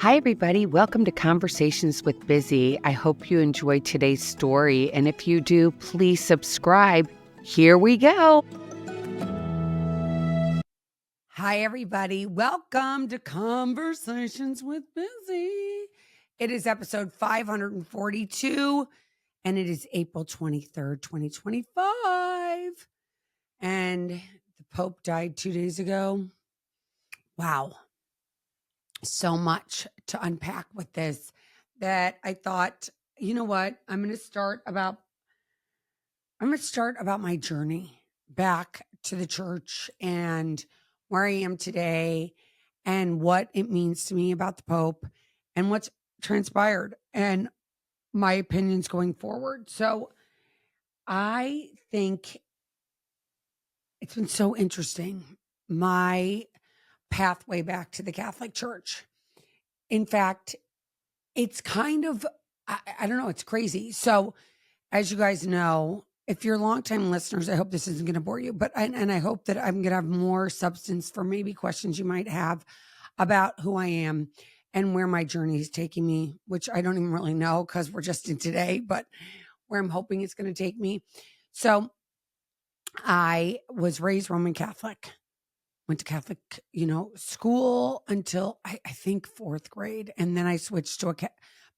Hi, everybody. Welcome to Conversations with Bizzy. I hope you enjoyed today's story. And if you do, please subscribe. Here we go. Hi, everybody. Welcome to Conversations with Bizzy. It is episode 542, and it is April 23rd, 2025. And the Pope died 2 days ago. Wow. So much to unpack with this that I thought, you know what? I'm going to start about my journey back to the church and where I am today and what it means to me about the Pope and what's transpired and my opinions going forward. So I think it's been so interesting, my pathway back to the Catholic Church. In fact, it's kind of, I don't know, it's crazy. So, as you guys know, if you're longtime listeners, I hope this isn't going to bore you, but I hope that I'm going to have more substance for maybe questions you might have about who I am and where my journey is taking me, which I don't even really know because we're just in today, but where I'm hoping it's going to take me. So, I was raised Roman Catholic. Went to Catholic, school until I think fourth grade. And then I switched to a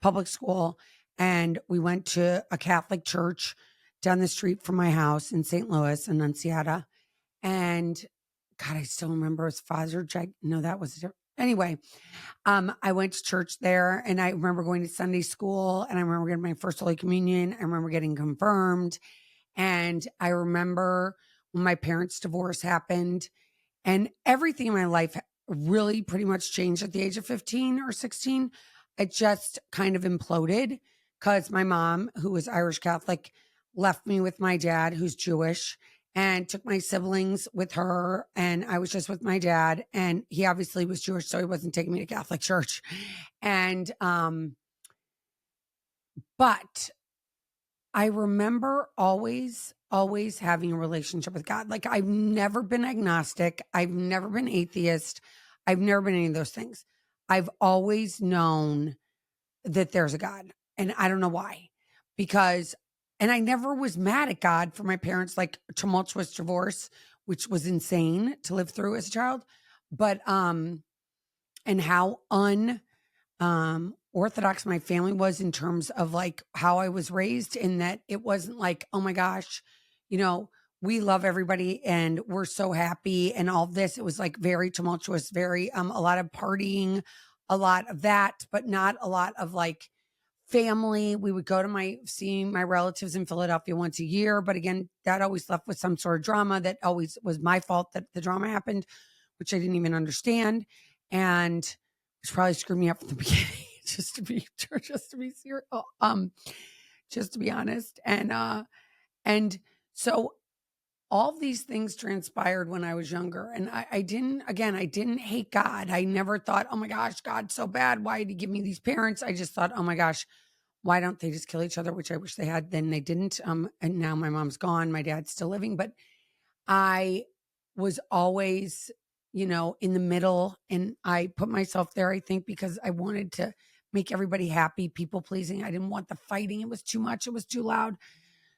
public school and we went to a Catholic church down the street from my house in St. Louis, Annunciata. And God, I still remember his father. No, that was anyway. I went to church there and I remember going to Sunday school and I remember getting my first Holy Communion. I remember getting confirmed. And I remember when my parents' divorce happened. And everything in my life really pretty much changed at the age of 15 or 16. It just kind of imploded because my mom, who was Irish Catholic, left me with my dad, who's Jewish, and took my siblings with her. And I was just with my dad. And he obviously was Jewish, so he wasn't taking me to Catholic church. And, but I remember always having a relationship with God. Like I've never been agnostic. I've never been atheist. I've never been any of those things. I've always known that there's a God. And I don't know why. And I never was mad at God for my parents' like tumultuous divorce, which was insane to live through as a child. But and how orthodox my family was in terms of like how I was raised, in that it wasn't like, oh my gosh, we love everybody and we're so happy and all this. It was like very tumultuous, very a lot of partying, a lot of that, but not a lot of like family. We would go to seeing my relatives in Philadelphia once a year, but again, that always left with some sort of drama. That always was my fault that the drama happened, which I didn't even understand, and which probably screwed me up from the beginning. just to be serious, just to be honest. And so all these things transpired when I was younger. And I didn't hate God. I never thought, oh my gosh, God's so bad. Why did he give me these parents? I just thought, oh my gosh, why don't they just kill each other? Which I wish they had. Then they didn't. And now my mom's gone. My dad's still living. But I was always, in the middle. And I put myself there, I think, because I wanted to make everybody happy, people pleasing. I didn't want the fighting. It was too much. It was too loud.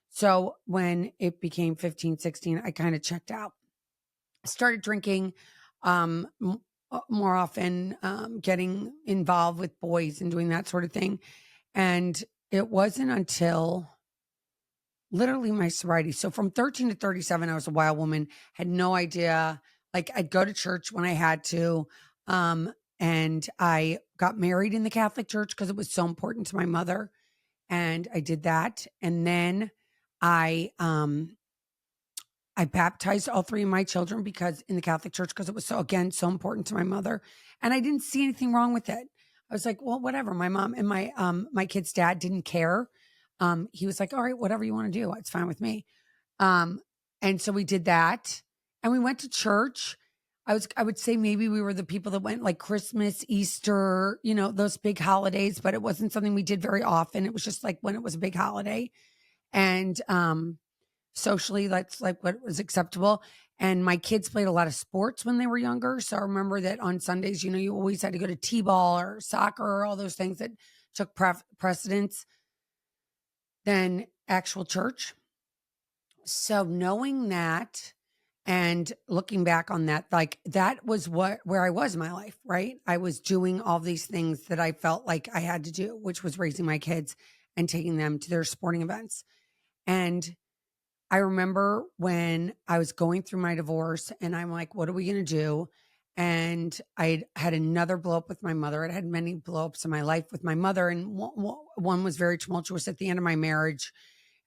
So when it became 15, 16, I kind of checked out. I started drinking more often, getting involved with boys and doing that sort of thing. And it wasn't until literally my sobriety. So from 13 to 37, I was a wild woman, had no idea. Like I'd go to church when I had to. And I got married in the Catholic Church because it was so important to my mother. And I did that. And then I baptized all three of my children because in the Catholic Church, because it was so important to my mother. And I didn't see anything wrong with it. I was like, well, whatever. My mom and my kid's dad didn't care. He was like, all right, whatever you want to do, it's fine with me. And so we did that and we went to church. I would say maybe we were the people that went like Christmas, Easter, those big holidays, but it wasn't something we did very often. It was just like when it was a big holiday. And, socially. That's like what was acceptable. And my kids played a lot of sports when they were younger. So I remember that on Sundays, you always had to go to t-ball or soccer or all those things that took precedence than actual church. So knowing that and looking back on that, like that was where I was in my life, right? I was doing all these things that I felt like I had to do, which was raising my kids and taking them to their sporting events. And I remember when I was going through my divorce and I'm like, what are we going to do? And I had another blow up with my mother. I'd had many blow ups in my life with my mother. And one was very tumultuous at the end of my marriage.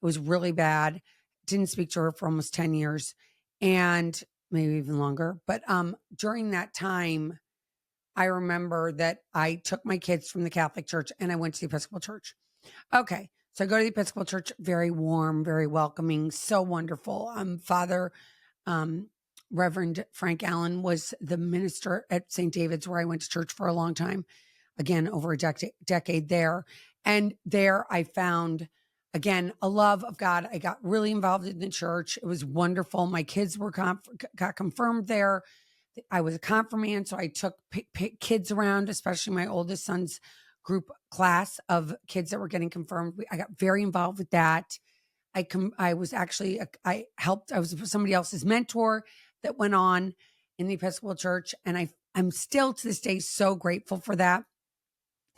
It was really bad. Didn't speak to her for almost 10 years and maybe even longer. But during that time, I remember that I took my kids from the Catholic Church and I went to the Episcopal Church. Okay. So I go to the Episcopal Church, very warm, very welcoming, so wonderful. Father Reverend Frank Allen was the minister at St. David's, where I went to church for a long time, again, over a decade there. And there I found, again, a love of God. I got really involved in the church. It was wonderful. My kids were got confirmed there. I was a confirmand, so I took kids around, especially my oldest son's group class of kids that were getting confirmed. I got very involved with that. I was actually, I was somebody else's mentor that went on in the Episcopal Church. And I'm still to this day so grateful for that.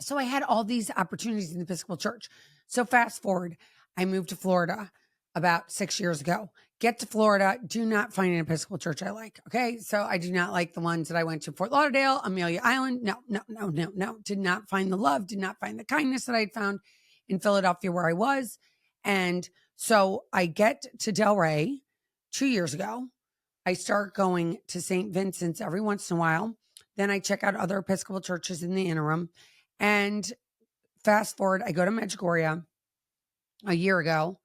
So I had all these opportunities in the Episcopal Church. So fast forward, I moved to Florida about 6 years ago. Get to Florida, do not find an Episcopal church I like. Okay. So I do not like the ones that I went to Fort Lauderdale, Amelia Island. No. Did not find the love, did not find the kindness that I had found in Philadelphia where I was. And so I get to Delray 2 years ago. I start going to St. Vincent's every once in a while. Then I check out other Episcopal churches in the interim. And fast forward, I go to Medjugorje a year ago.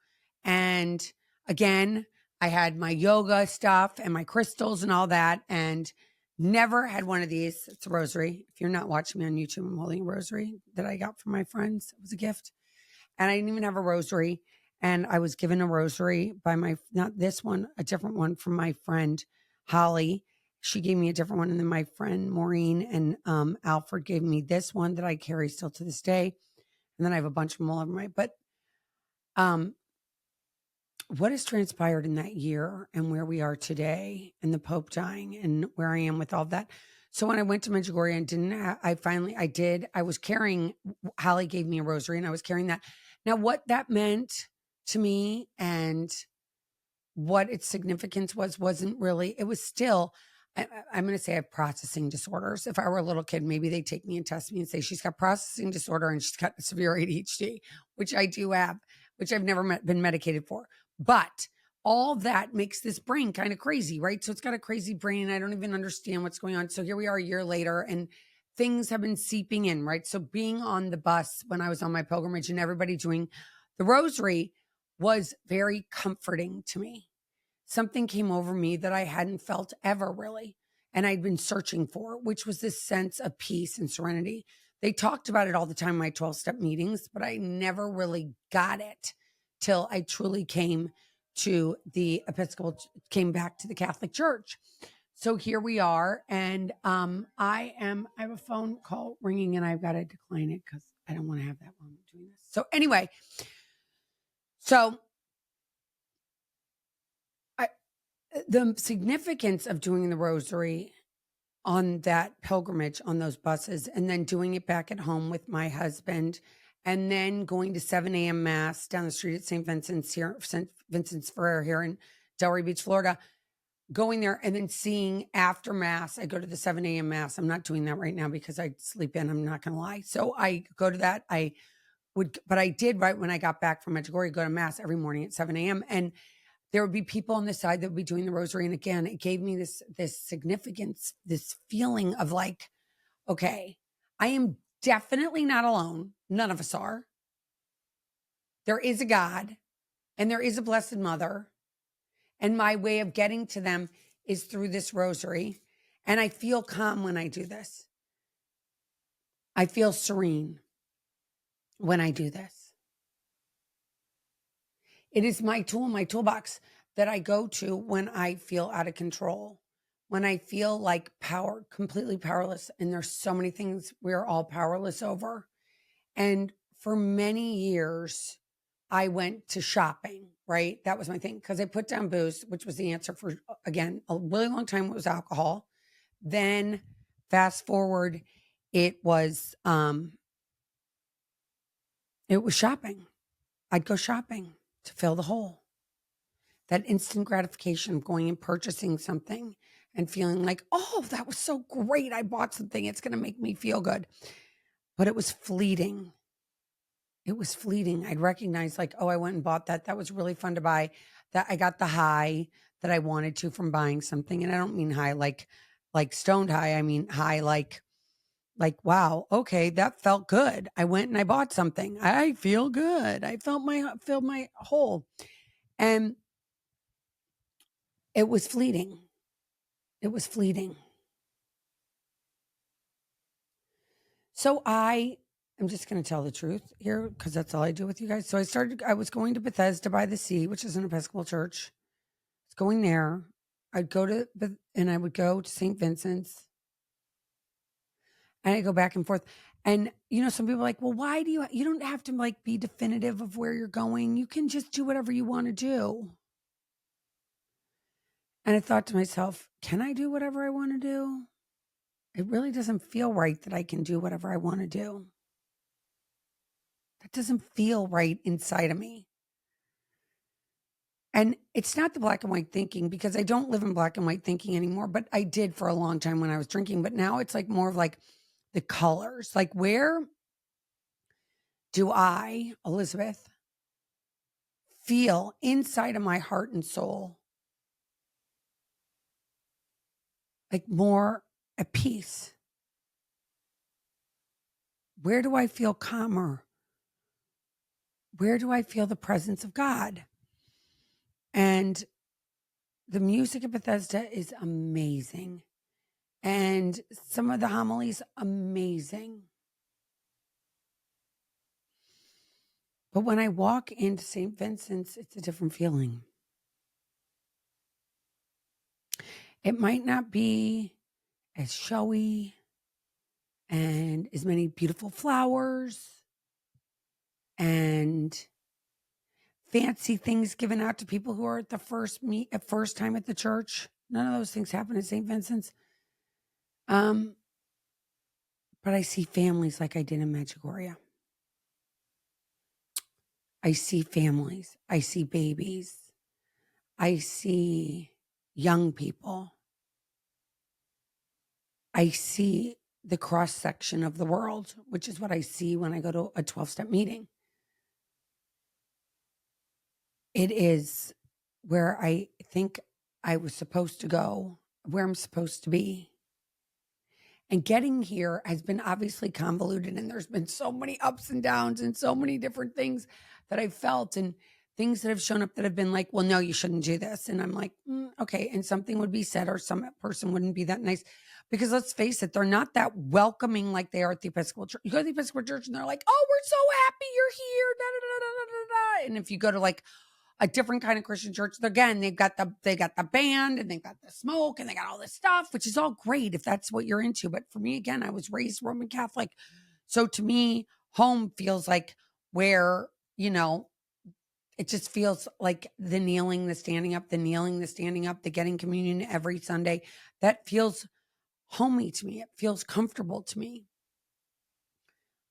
And again, I had my yoga stuff and my crystals and all that, and never had one of these. It's a rosary. If you're not watching me on YouTube, I'm holding a rosary that I got from my friends. It was a gift. And I didn't even have a rosary. And I was given a rosary by not this one, a different one from my friend, Holly. She gave me a different one. And then my friend, Maureen and Alfred gave me this one that I carry still to this day. And then I have a bunch of them all over but what has transpired in that year and where we are today and the Pope dying and where I am with all that. So when I went to Medjugorje and I was carrying, Holly gave me a rosary and I was carrying that. Now, what that meant to me and what its significance wasn't really, it was still, I'm going to say I have processing disorders. If I were a little kid, maybe they'd take me and test me and say, she's got processing disorder and she's got severe ADHD, which I do have, which I've never been medicated for. But all that makes this brain kind of crazy, right? So it's got a crazy brain. I don't even understand what's going on. So here we are a year later and things have been seeping in, right? So being on the bus when I was on my pilgrimage and everybody doing the rosary was very comforting to me. Something came over me that I hadn't felt ever really. And I'd been searching for, which was this sense of peace and serenity. They talked about it all the time in my 12-step meetings, but I never really got it till I truly came back to the Catholic Church. So here we are. And I have a phone call ringing and I've got to decline it because I don't want to have that while I'm doing this. So anyway, the significance of doing the rosary on that pilgrimage on those buses and then doing it back at home with my husband and then going to 7 a.m. mass down the street at St. Vincent's Ferrer here in Delray Beach, Florida, going there and then seeing after mass, I go to the 7 a.m. mass. I'm not doing that right now because I sleep in, I'm not going to lie. So I go to that. But I did right when I got back from Medjugorje, go to mass every morning at 7 a.m. And there would be people on the side that would be doing the rosary. And again, it gave me this significance, this feeling of like, okay, I am definitely not alone. None of us are. There is a God and there is a Blessed Mother. And my way of getting to them is through this rosary. And I feel calm when I do this. I feel serene when I do this. It is my tool in my toolbox. that I go to when I feel out of control, when I feel like completely powerless. And there's so many things we're all powerless over. And for many years, I went to shopping, right? That was my thing because I put down booze, which was the answer for, again, a really long time. It was alcohol. Then fast forward, it was shopping. I'd go shopping to fill the hole. That instant gratification of going and purchasing something and feeling like, oh, that was so great. I bought something. It's going to make me feel good. But it was fleeting. It was fleeting. I'd recognize like, oh, I went and bought that. That was really fun to buy. That I got the high that I wanted to from buying something. And I don't mean high like stoned high. I mean high like, wow, okay, that felt good. I went and I bought something. I feel good. I filled my hole. And it was fleeting. It was fleeting. So I'm just going to tell the truth here because that's all I do with you guys. So I was going to Bethesda by the Sea, which is an Episcopal church. I was going there. I would go to St. Vincent's and I go back and forth. And, some people are like, well, why do you don't have to like be definitive of where you're going. You can just do whatever you want to do. And I thought to myself, can I do whatever I want to do? It really doesn't feel right that I can do whatever I want to do. That doesn't feel right inside of me. And it's not the black and white thinking because I don't live in black and white thinking anymore, but I did for a long time when I was drinking. But now it's like more of like the colors. Like, where do I, Elizabeth, feel inside of my heart and soul like more at peace? Where do I feel calmer? Where do I feel the presence of God? And the music at Bethesda is amazing. And some of the homilies, amazing. But when I walk into St. Vincent's, it's a different feeling. It might not be as showy and as many beautiful flowers and fancy things given out to people who are at the first time at the church. None of those things happen at St. Vincent's. But I see families like I did in Medjugorje. I see families. I see babies. I see young people. I see the cross section of the world, which is what I see when I go to a 12-step meeting. It is where I think I was supposed to go, where I'm supposed to be. And getting here has been obviously convoluted, and there's been so many ups and downs and so many different things that I've felt and things that have shown up that have been like, well, no, you shouldn't do this. And I'm like, okay. And something would be said or some person wouldn't be that nice. Because let's face it, they're not that welcoming like they are at the Episcopal Church. You go to the Episcopal Church and they're like, oh, we're so happy you're here. Da, da, da, da, da, da. And if you go to like a different kind of Christian church, again, they got the band and they've got the smoke and they got all this stuff, which is all great if that's what you're into. But for me, again, I was raised Roman Catholic. So to me, home feels like where, it just feels like the kneeling, the standing up, the kneeling, the standing up, the getting communion every Sunday. That feels homey to me. It feels comfortable to me.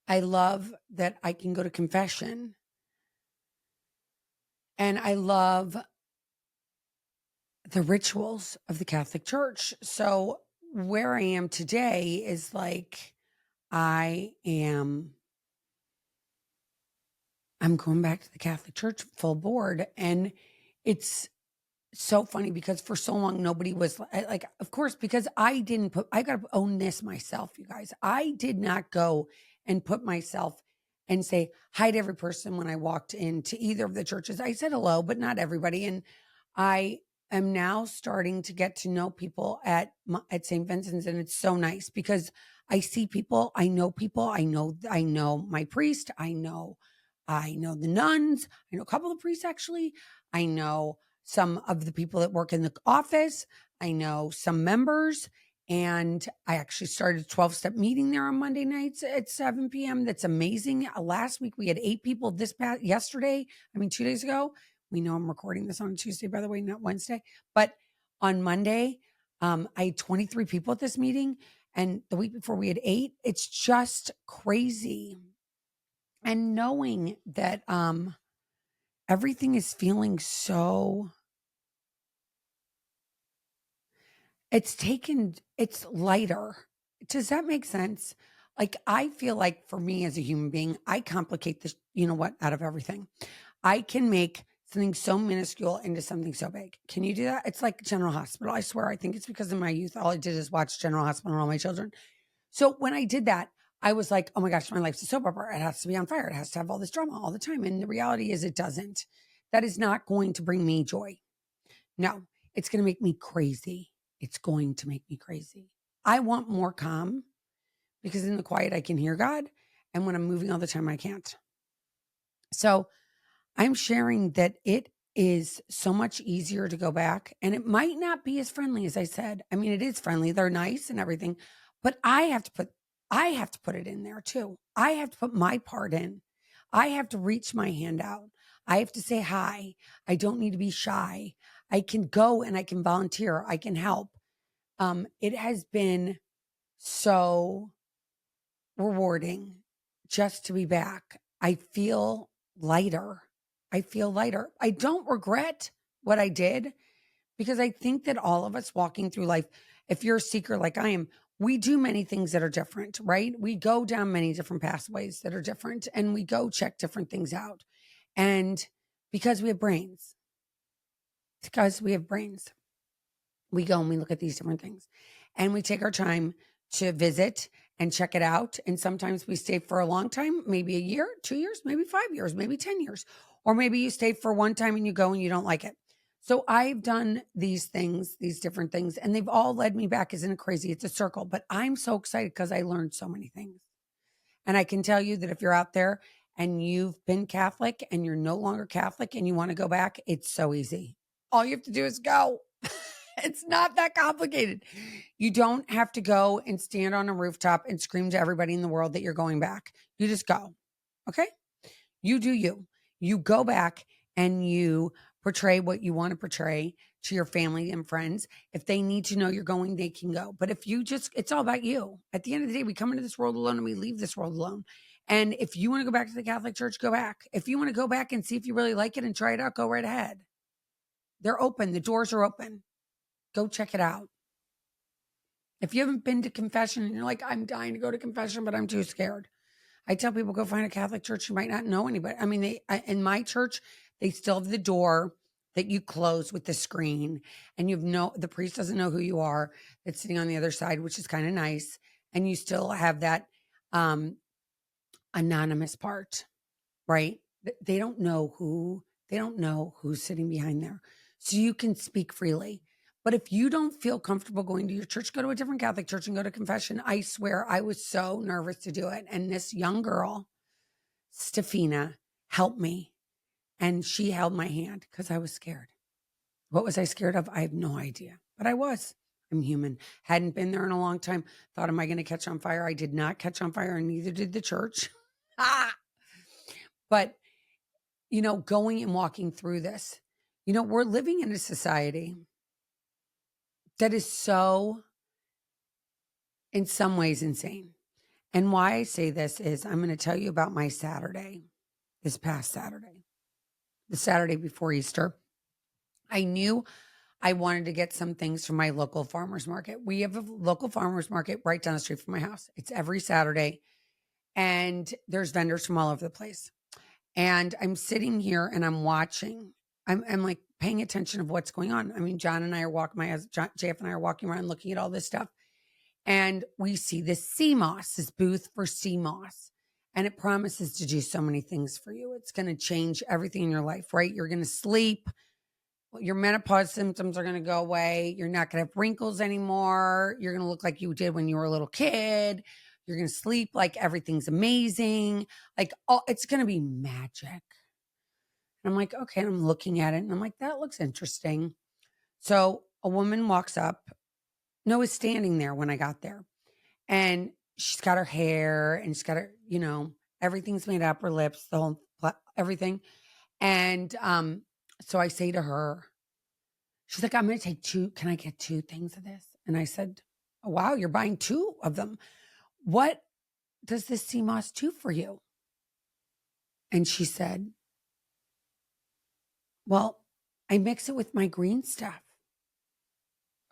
I love that I can go to confession. And I love the rituals of the Catholic Church. So where I am today is like, I'm going back to the Catholic Church full board. And it's so funny because for so long, nobody was like, of course, because I got to own this myself, you guys. I did not go and put myself and say hi to every person when I walked into either of the churches. I said hello, but not everybody. And I am now starting to get to know people at St. Vincent's. And it's so nice because I see people, I know people, I know my priest, I know the nuns, I know a couple of priests actually. I know some of the people that work in the office. I know some members. And I actually started a 12-step meeting there on Monday nights at 7 p.m. That's amazing. Last week we had 8 people. 2 days ago. We know I'm recording this on Tuesday, by the way, not Wednesday. But on Monday, I had 23 people at this meeting. And the week before we had 8. It's just crazy. And knowing that everything is feeling so, it's lighter. Does that make sense? Like, I feel like for me as a human being, I complicate this, out of everything. I can make something so minuscule into something so big. Can you do that? It's like General Hospital. I swear, I think it's because in my youth, all I did is watch General Hospital and all my children. So when I did that, I was like, oh my gosh, my life's a soap opera. It has to be on fire. It has to have all this drama all the time. And the reality is it doesn't. That is not going to bring me joy. No, it's going to make me crazy. It's going to make me crazy. I want more calm because in the quiet, I can hear God. And when I'm moving all the time, I can't. So I'm sharing that it is so much easier to go back, and it might not be as friendly as I said. I mean, it is friendly. They're nice and everything, but I have to put it in there too. I have to put my part in. I have to reach my hand out. I have to say hi. I don't need to be shy. I can go and I can volunteer. I can help. It has been so rewarding just to be back. I feel lighter. I don't regret what I did because I think that all of us walking through life, if you're a seeker like I am, we do many things that are different, right? We go down many different pathways that are different and we go check different things out. And because we have brains, we go and we look at these different things and we take our time to visit and check it out. And sometimes we stay for a long time, maybe a year, 2 years, maybe 5 years, maybe 10 years, or maybe you stay for one time and you go and you don't like it. So I've done these things, these different things, and they've all led me back. Isn't it crazy? It's a circle, but I'm so excited because I learned so many things. And I can tell you that if you're out there and you've been Catholic and you're no longer Catholic and you want to go back, it's so easy. All you have to do is go. It's not that complicated. You don't have to go and stand on a rooftop and scream to everybody in the world that you're going back. You just go. Okay? You do you. You go back and you portray what you want to portray to your family and friends. If they need to know you're going, they can go. But if you it's all about you. At the end of the day, we come into this world alone and we leave this world alone. And if you want to go back to the Catholic Church, go back. If you want to go back and see if you really like it and try it out, go right ahead. They're open. The doors are open. Go check it out. If you haven't been to confession and you're like, I'm dying to go to confession, but I'm too scared. I tell people, go find a Catholic church. You might not know anybody. I mean, in my church, they still have the door that you close with the screen and the priest doesn't know who you are that's sitting on the other side, which is kind of nice. And you still have that anonymous part, right? They don't know who's sitting behind there. So you can speak freely. But if you don't feel comfortable going to your church, go to a different Catholic church and go to confession. I swear I was so nervous to do it. And this young girl, Stefina, helped me. And she held my hand because I was scared. What was I scared of? I have no idea. But I was. I'm human. Hadn't been there in a long time. Thought, am I going to catch on fire? I did not catch on fire, and neither did the church. But, going and walking through this, we're living in a society that is so, in some ways, insane. And why I say this is I'm going to tell you about my Saturday, this past Saturday, the Saturday before Easter. I knew I wanted to get some things from my local farmer's market. We have a local farmer's market right down the street from my house. It's every Saturday, and there's vendors from all over the place. And I'm sitting here and I'm watching. I'm like paying attention of what's going on. I mean, JF and I are walking around looking at all this stuff. And we see this CMOS, this booth for CMOS. And it promises to do so many things for you. It's going to change everything in your life, right? You're going to sleep. Your menopause symptoms are going to go away. You're not going to have wrinkles anymore. You're going to look like you did when you were a little kid. You're going to sleep like everything's amazing. Like, it's going to be magic. And I'm like, okay. And I'm looking at it and I'm like, that looks interesting. So a woman walks up. No, was standing there when I got there. And she's got her hair and she's got her, everything's made up, her lips, the whole, everything. And so I say to her, she's like, I'm going to take two. Can I get two things of this? And I said, oh, wow, you're buying two of them. What does this sea moss do for you? And she said, well, I mix it with my green stuff.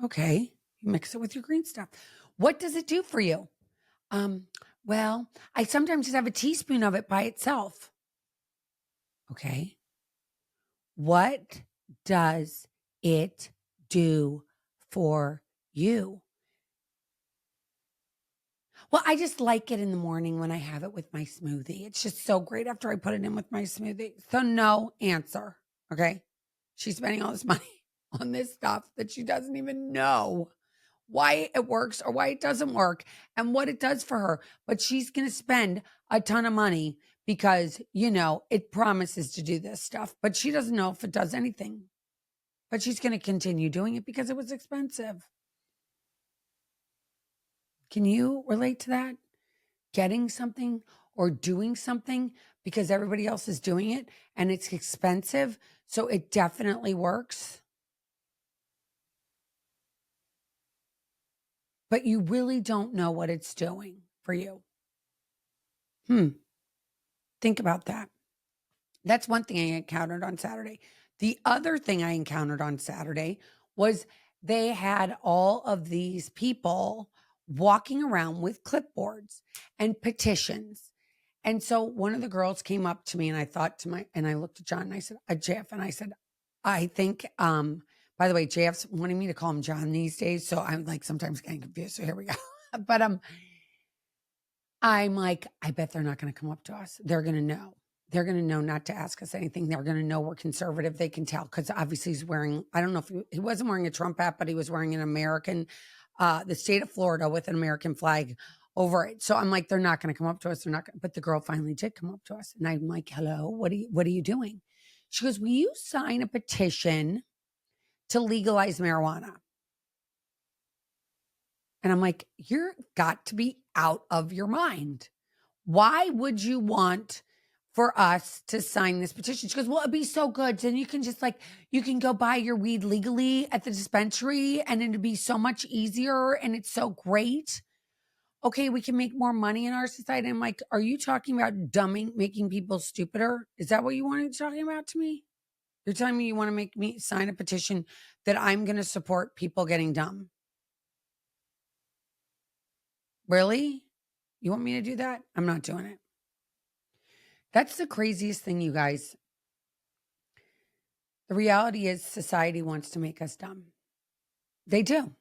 Okay, you mix it with your green stuff. What does it do for you? Well, I sometimes just have a teaspoon of it by itself. Okay. What does it do for you? Well, I just like it in the morning when I have it with my smoothie. It's just so great after I put it in with my smoothie. So no answer. Okay. She's spending all this money on this stuff that she doesn't even know why it works or why it doesn't work and what it does for her. But she's going to spend a ton of money because, it promises to do this stuff, but she doesn't know if it does anything. But she's going to continue doing it because it was expensive. Can you relate to that? Getting something or doing something because everybody else is doing it and it's expensive, so it definitely works. But you really don't know what it's doing for you. Think about that. That's one thing I encountered on Saturday. The other thing I encountered on Saturday was they had all of these people walking around with clipboards and petitions. And so one of the girls came up to me and I looked at John and I said, JF, and I said, I think, by the way, JF's wanting me to call him John these days. So I'm like sometimes getting confused. So here we go. But I'm like, I bet they're not going to come up to us. They're going to know. They're going to know not to ask us anything. They're going to know we're conservative. They can tell because obviously he's wearing, I don't know if he wasn't wearing a Trump hat, but he was wearing an American, the state of Florida with an American flag over it. So I'm like, they're not going to come up to us. They're not gonna, but the girl finally did come up to us. And I'm like, hello, what are you doing? She goes, will you sign a petition to legalize marijuana? And I'm like, you're got to be out of your mind. Why would you want for us to sign this petition? She goes, well, it'd be so good. Then you can just you can go buy your weed legally at the dispensary and it'd be so much easier and it's so great. Okay, we can make more money in our society. I'm like, are you talking about making people stupider? Is that what you wanted to talking about to me? You're telling me you want to make me sign a petition that I'm going to support people getting dumb? Really? You want me to do that? I'm not doing it. That's the craziest thing, you guys. The reality is society wants to make us dumb. They do.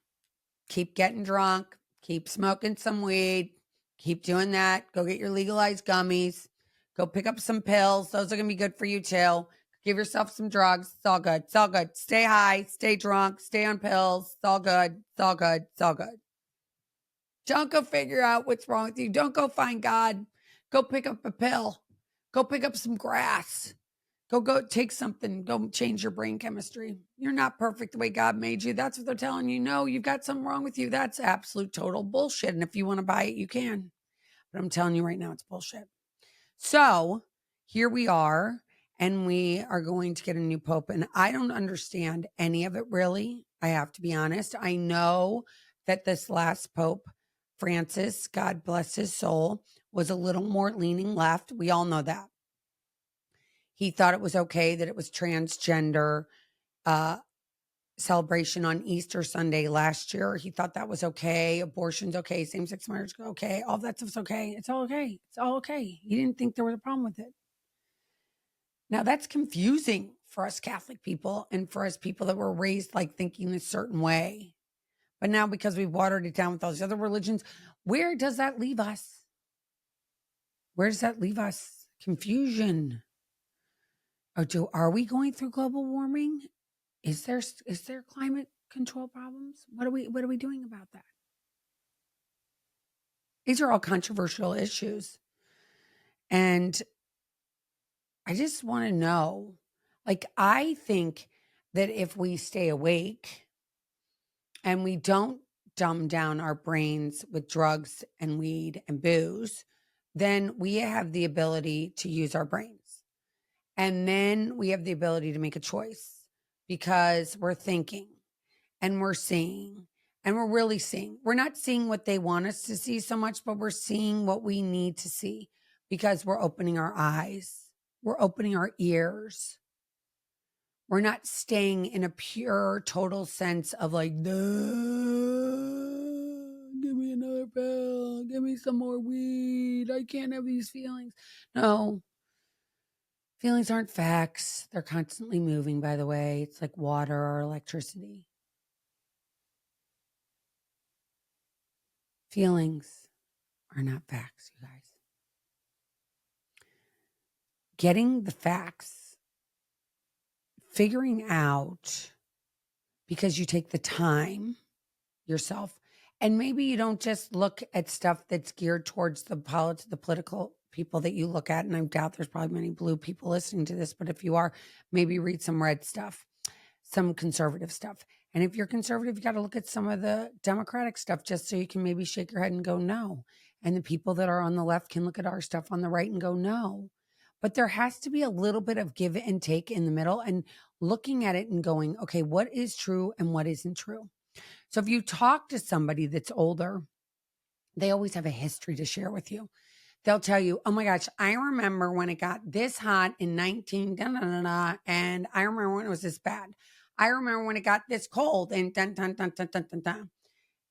Keep getting drunk, keep smoking some weed, keep doing that. Go get your legalized gummies. Go pick up some pills. Those are going to be good for you too. Give yourself some drugs. It's all good. It's all good. Stay high, stay drunk, stay on pills. It's all good. It's all good. It's all good. Don't go figure out what's wrong with you. Don't go find God. Go pick up a pill. Go pick up some grass. Go take something. Go change your brain chemistry. You're not perfect the way God made you. That's what they're telling you. No, you've got something wrong with you. That's absolute total bullshit. And if you want to buy it, you can. But I'm telling you right now, it's bullshit. So here we are, and we are going to get a new pope. And I don't understand any of it really. I have to be honest. I know that this last pope, Francis, God bless his soul, was a little more leaning left. We all know that. He thought it was okay that it was transgender celebration on Easter Sunday last year. He thought that was okay. Abortion's okay. Same-sex marriage okay. All that stuff's okay. It's all okay. It's all okay. He didn't think there was a problem with it. Now that's confusing for us Catholic people and for us people that were raised thinking a certain way. But now because we've watered it down with all these other religions, where does that leave us? Where does that leave us? Confusion. Are we going through global warming? Is there climate control problems? What are we doing about that? These are all controversial issues. And I just want to know, Like, I think that if we stay awake and we don't dumb down our brains with drugs and weed and booze, then we have the ability to use our brains. And then we have the ability to make a choice because we're thinking and we're seeing and we're really seeing. We're not seeing what they want us to see so much, but we're seeing what we need to see because we're opening our eyes, we're opening our ears. We're not staying in a pure, total sense of like, "Duh, give me another pill, give me some more weed. I can't have these feelings." No, feelings aren't facts. They're constantly moving, by the way. It's like water or electricity. Feelings are not facts, you guys. Getting the facts, figuring out, because you take the time yourself, and maybe you don't just look at stuff that's geared towards the political people that you look at. And I doubt there's probably many blue people listening to this, but if you are, maybe read some red stuff, some conservative stuff. And if you're conservative, you got to look at some of the Democratic stuff just so you can maybe shake your head and go, no. And the people that are on the left can look at our stuff on the right and go, no. But there has to be a little bit of give and take in the middle and looking at it and going, okay, what is true and what isn't true? So if you talk to somebody that's older, they always have a history to share with you. They'll tell you, oh my gosh, I remember when it got this hot in 19, da, da, da, da, and I remember when it was this bad. I remember when it got this cold and dun, dun, dun, dun, dun, dun, dun.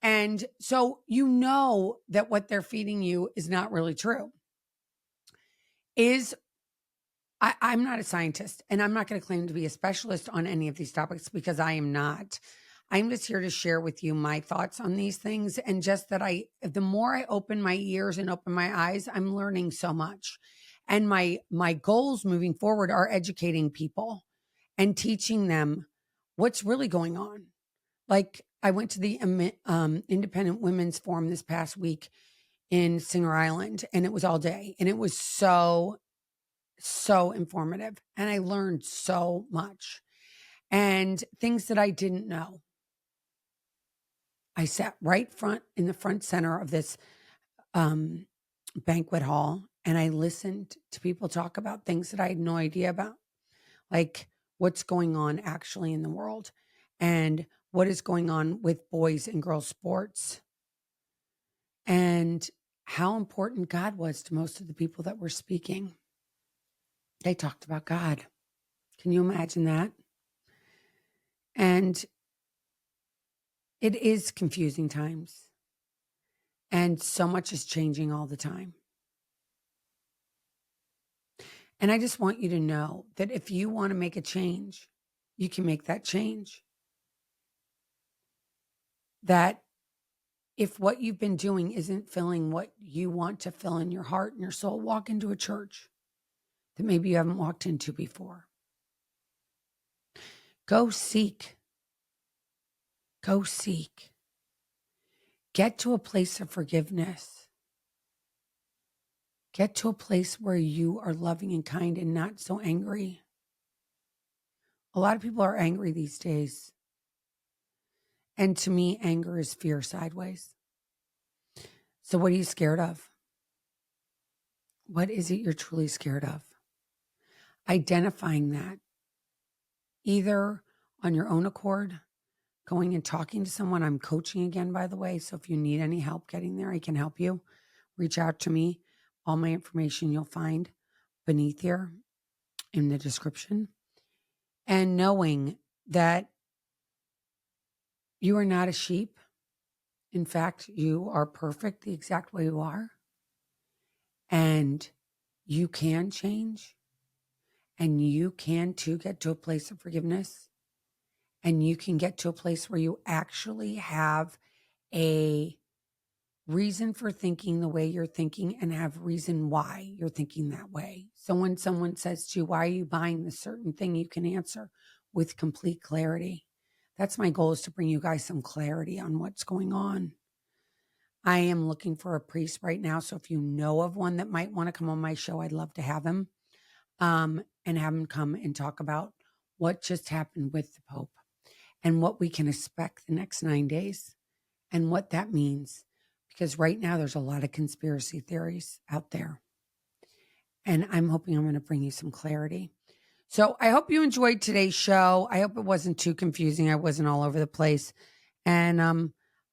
And so you know that what they're feeding you is not really true. I'm not a scientist and I'm not going to claim to be a specialist on any of these topics because I am not. I'm just here to share with you my thoughts on these things. And just that the more I open my ears and open my eyes, I'm learning so much. And my goals moving forward are educating people and teaching them what's really going on. Like I went to the Independent Women's Forum this past week in Singer Island, and it was all day. And it was so informative. And I learned so much and things that I didn't know. I sat right front in the front center of this banquet hall and I listened to people talk about things that I had no idea about, like what's going on actually in the world and what is going on with boys and girls sports and how important God was to most of the people that were speaking. They talked about God. Can you imagine that? And it is confusing times. And so much is changing all the time. And I just want you to know that if you want to make a change, you can make that change. That if what you've been doing isn't filling what you want to fill in your heart and your soul, walk into a church that maybe you haven't walked into before. Go seek. Go seek. Get to a place of forgiveness. Get to a place where you are loving and kind and not so angry. A lot of people are angry these days. And to me, anger is fear sideways. So what are you scared of? What is it you're truly scared of? Identifying that either on your own accord, going and talking to someone. I'm coaching again, by the way. So if you need any help getting there, I can help you. Reach out to me. All my information you'll find beneath here in the description. And knowing that you are not a sheep. In fact, you are perfect the exact way you are. And you can change. And you can too get to a place of forgiveness. And you can get to a place where you actually have a reason for thinking the way you're thinking and have reason why you're thinking that way. So when someone says to you, why are you buying this certain thing? You can answer with complete clarity. That's my goal, is to bring you guys some clarity on what's going on. I am looking for a priest right now. So if you know of one that might want to come on my show, I'd love to have him and have him come and talk about what just happened with the Pope and what we can expect the next 9 days and what that means. Because right now there's a lot of conspiracy theories out there. And I'm hoping I'm going to bring you some clarity. So I hope you enjoyed today's show. I hope it wasn't too confusing. I wasn't all over the place. And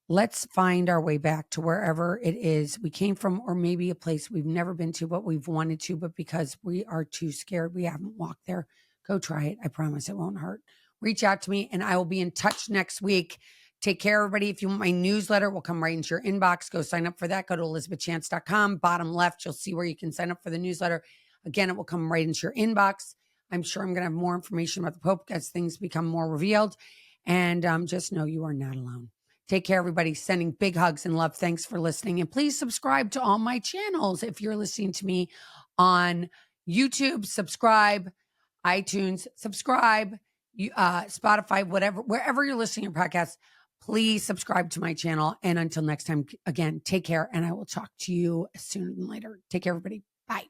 let's find our way back to wherever it is we came from, or maybe a place we've never been to, but we've wanted to, but because we are too scared, we haven't walked there. Go try it. I promise it won't hurt. Reach out to me and I will be in touch next week. Take care, everybody. If you want my newsletter, it will come right into your inbox. Go sign up for that. Go to elizabethchance.com. Bottom left, you'll see where you can sign up for the newsletter. Again, it will come right into your inbox. I'm sure I'm going to have more information about the Pope as things become more revealed. And just know you are not alone. Take care, everybody. Sending big hugs and love. Thanks for listening. And please subscribe to all my channels. If you're listening to me on YouTube, subscribe. iTunes, subscribe. Spotify, whatever, wherever you're listening to your podcast, please subscribe to my channel. And until next time, again, take care. And I will talk to you sooner than later. Take care, everybody. Bye.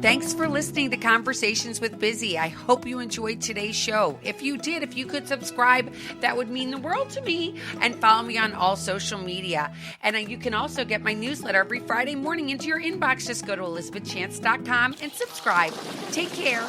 Thanks for listening to Conversations with Bizzy. I hope you enjoyed today's show. If you did, if you could subscribe, that would mean the world to me. And follow me on all social media. And you can also get my newsletter every Friday morning into your inbox. Just go to elizabethchance.com and subscribe. Take care.